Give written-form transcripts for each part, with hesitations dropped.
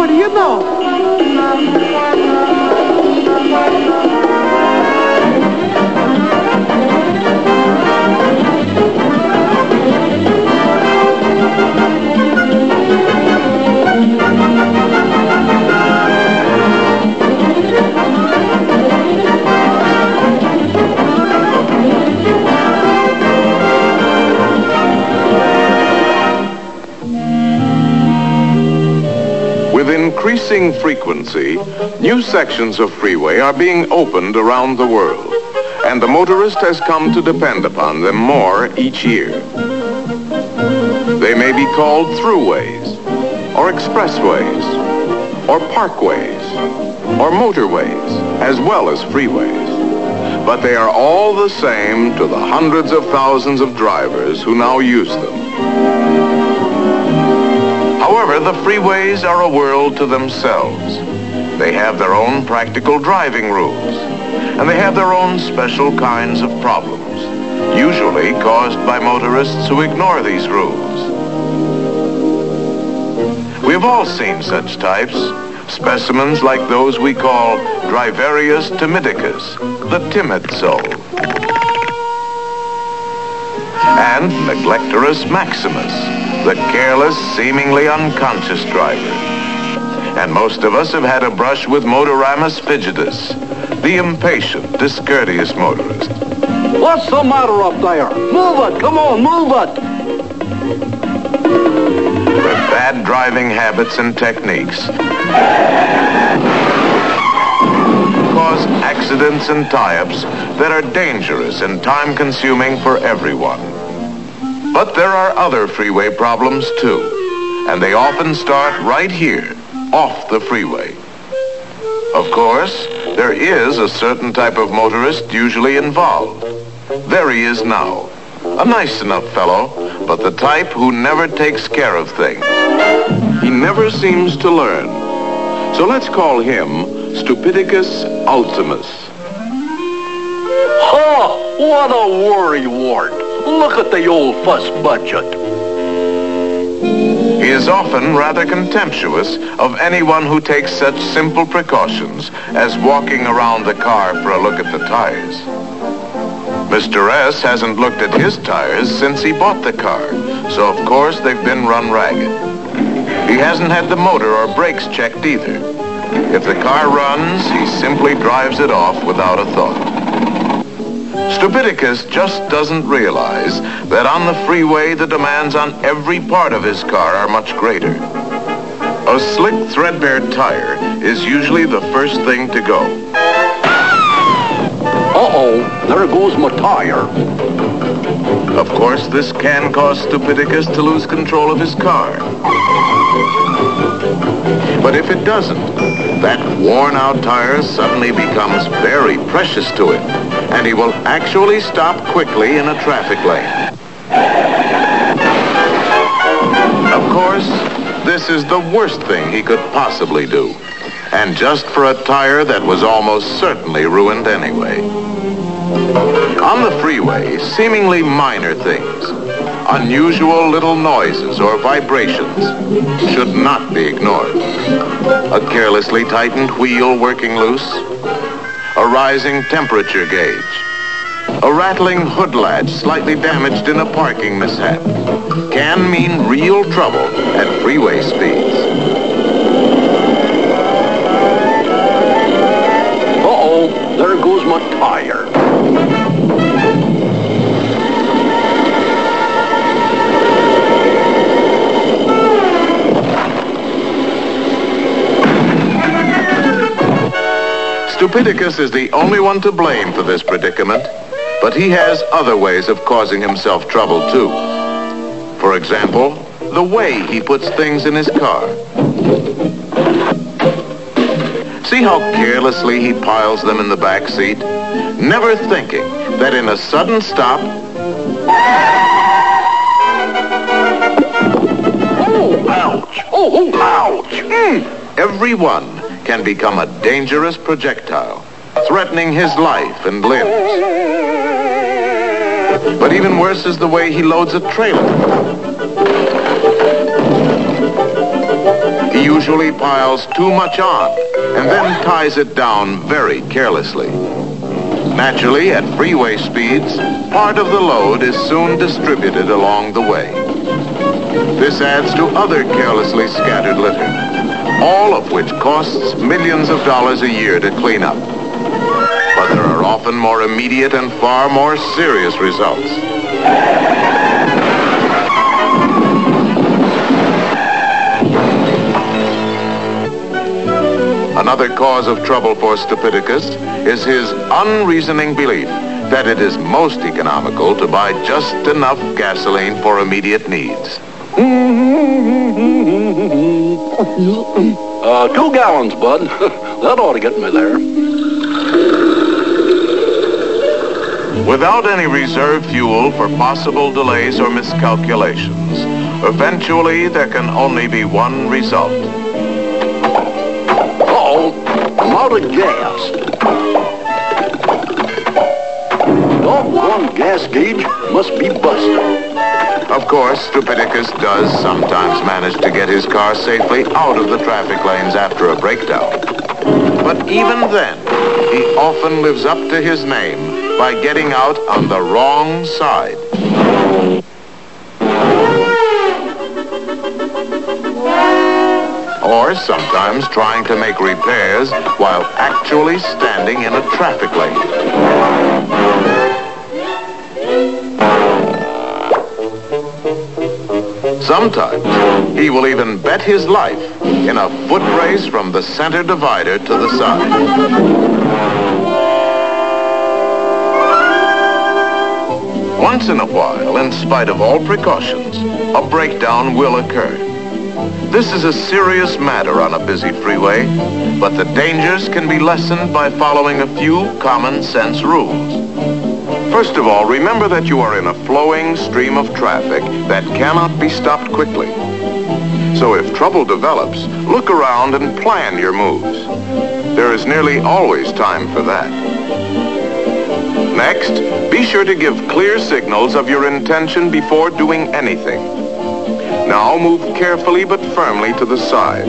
what do you know? With increasing frequency, new sections of freeway are being opened around the world, and the motorist has come to depend upon them more each year. They may be called throughways, or expressways, or parkways, or motorways, as well as freeways. But they are all the same to the hundreds of thousands of drivers who now use them. However, the freeways are a world to themselves. They have their own practical driving rules, and they have their own special kinds of problems, usually caused by motorists who ignore these rules. We've all seen such types, specimens like those we call Driverius timidicus, the timid soul, and Neglectorus maximus, the careless, seemingly unconscious driver. And most of us have had a brush with Motoramus fidgetus, the impatient, discourteous motorist. What's the matter up there? Move it, come on, move it. With bad driving habits and techniques, cause accidents and tie-ups that are dangerous and time-consuming for everyone. But there are other freeway problems too, and they often start right here, off the freeway. Of course, there is a certain type of motorist usually involved. There he is now, a nice enough fellow, but the type who never takes care of things. He never seems to learn. So let's call him Stupidicus ultimus. Oh, what a worrywart. Look at the old fuss budget. He is often rather contemptuous of anyone who takes such simple precautions as walking around the car for a look at the tires. Mr. S hasn't looked at his tires since he bought the car, so of course they've been run ragged. He hasn't had the motor or brakes checked either. If the car runs, he simply drives it off without a thought. Stupidicus just doesn't realize that on the freeway the demands on every part of his car are much greater. A slick, threadbare tire is usually the first thing to go. Uh-oh, there goes my tire. Of course, this can cause Stupidicus to lose control of his car. But if it doesn't, that worn-out tire suddenly becomes very precious to him, and he will actually stop quickly in a traffic lane. Of course, this is the worst thing he could possibly do, and just for a tire that was almost certainly ruined anyway. On the freeway, seemingly minor things, unusual little noises or vibrations, should not be ignored. A carelessly tightened wheel working loose, a rising temperature gauge, a rattling hood latch slightly damaged in a parking mishap, can mean real trouble at freeway speeds. Uh-oh, there goes my tire. Stupidicus is the only one to blame for this predicament, but he has other ways of causing himself trouble too. For example, the way he puts things in his car. See how carelessly he piles them in the back seat, never thinking that in a sudden stop, Oh, ouch! Oh, ouch! Everyone can become a dangerous projectile, threatening his life and limbs. But even worse is the way he loads a trailer. He usually piles too much on and then ties it down very carelessly. Naturally, at freeway speeds, part of the load is soon distributed along the way. This adds to other carelessly scattered litter, all of which costs millions of dollars a year to clean up. But there are often more immediate and far more serious results. Another cause of trouble for Stupidicus is his unreasoning belief that it is most economical to buy just enough gasoline for immediate needs. 2 gallons, bud. That ought to get me there. Without any reserve fuel for possible delays or miscalculations, eventually there can only be one result. Uh-oh, I'm out of gas. Doggone gas gauge must be busted. Of course, Stupidicus does sometimes manage to get his car safely out of the traffic lanes after a breakdown. But even then, he often lives up to his name by getting out on the wrong side. Or sometimes trying to make repairs while actually standing in a traffic lane. Sometimes he will even bet his life in a foot race from the center divider to the side. Once in a while, in spite of all precautions, a breakdown will occur. This is a serious matter on a busy freeway, but the dangers can be lessened by following a few common sense rules. First of all, remember that you are in a flowing stream of traffic that cannot be stopped quickly. So if trouble develops, look around and plan your moves. There is nearly always time for that. Next, be sure to give clear signals of your intention before doing anything. Now move carefully but firmly to the side.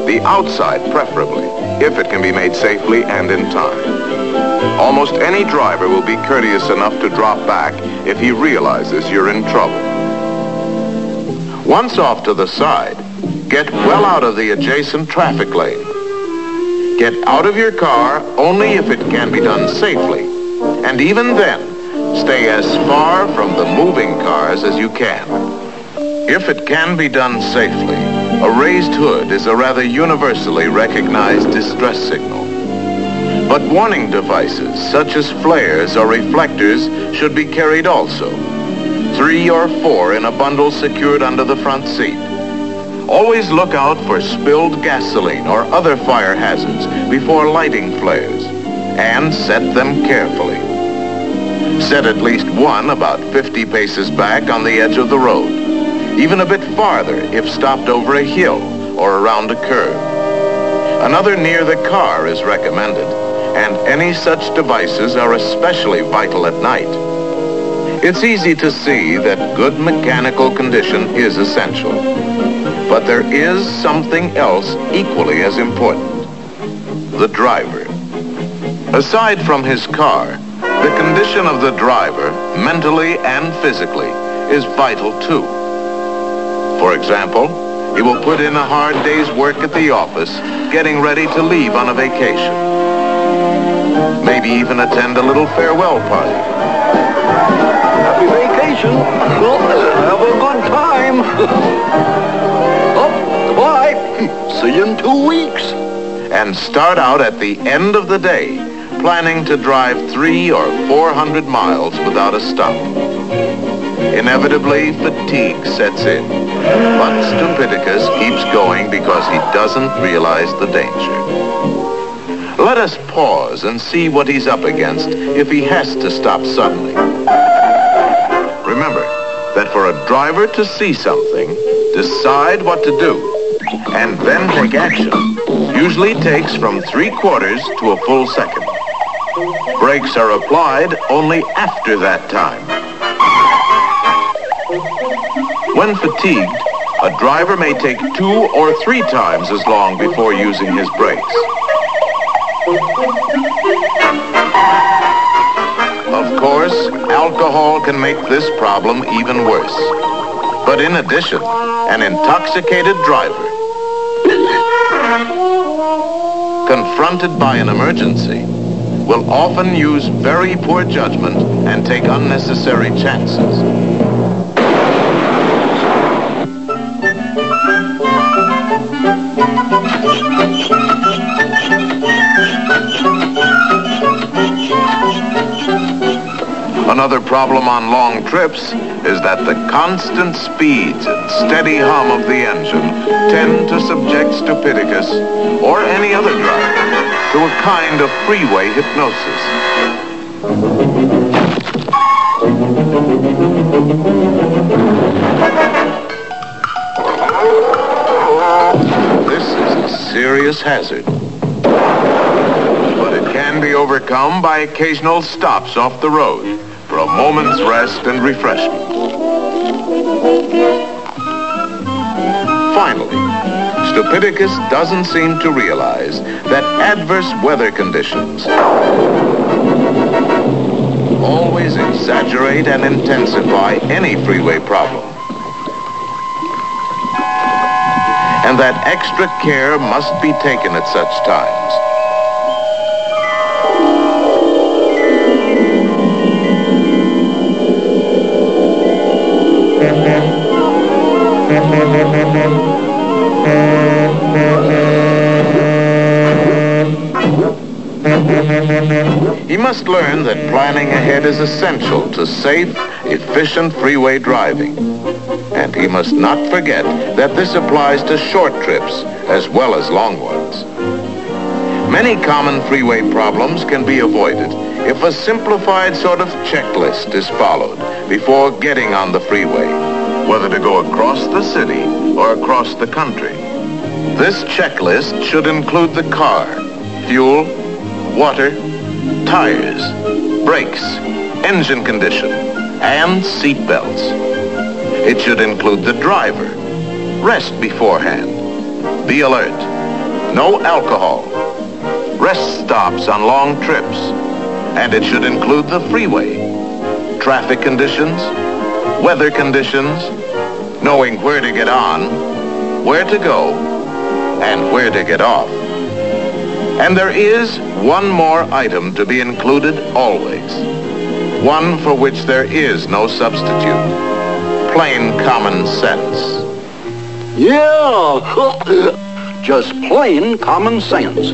The outside preferably, if it can be made safely and in time. Almost any driver will be courteous enough to drop back if he realizes you're in trouble. Once off to the side, get well out of the adjacent traffic lane. Get out of your car only if it can be done safely. And even then, stay as far from the moving cars as you can. If it can be done safely, a raised hood is a rather universally recognized distress signal. But warning devices, such as flares or reflectors, should be carried also. 3 or 4 in a bundle secured under the front seat. Always look out for spilled gasoline or other fire hazards before lighting flares, and set them carefully. Set at least one about 50 paces back on the edge of the road, even a bit farther if stopped over a hill or around a curve. Another near the car is recommended, and any such devices are especially vital at night. It's easy to see that good mechanical condition is essential, but there is something else equally as important: the driver. Aside from his car, the condition of the driver, mentally and physically, is vital too. For example, he will put in a hard day's work at the office, getting ready to leave on a vacation. Maybe even attend a little farewell party. Happy vacation. Have a good time. Oh, bye. See you in 2 weeks. And start out at the end of the day, planning to drive 300 or 400 miles without a stop. Inevitably, fatigue sets in. But Stupidicus keeps going because he doesn't realize the danger. Let us pause and see what he's up against if he has to stop suddenly. Remember that for a driver to see something, decide what to do, and then take action, usually takes from 3/4 to a full second. Brakes are applied only after that time. When fatigued, A driver may take 2 or 3 times as long before using his brakes. Of course, alcohol can make this problem even worse. But in addition, an intoxicated driver, confronted by an emergency, will often use very poor judgment and take unnecessary chances. Another problem on long trips is that the constant speeds and steady hum of the engine tend to subject Stupidicus, or any other driver, to a kind of freeway hypnosis. This is a serious hazard, but it can be overcome by occasional stops off the road for a moment's rest and refreshment. Finally, Stupidicus doesn't seem to realize that adverse weather conditions always exaggerate and intensify any freeway problem, and that extra care must be taken at such times. He must learn that planning ahead is essential to safe, efficient freeway driving. And he must not forget that this applies to short trips as well as long ones. Many common freeway problems can be avoided if a simplified sort of checklist is followed before getting on the freeway, whether to go across the city or across the country. This checklist should include the car, fuel, water, tires, brakes, engine condition, and seat belts. It should include the driver. Rest beforehand. Be alert. No alcohol. Rest stops on long trips. And it should include the freeway. Traffic conditions, weather conditions, knowing where to get on, where to go, and where to get off. And there is one more item to be included always. One for which there is no substitute. Plain common sense. Yeah, just plain common sense.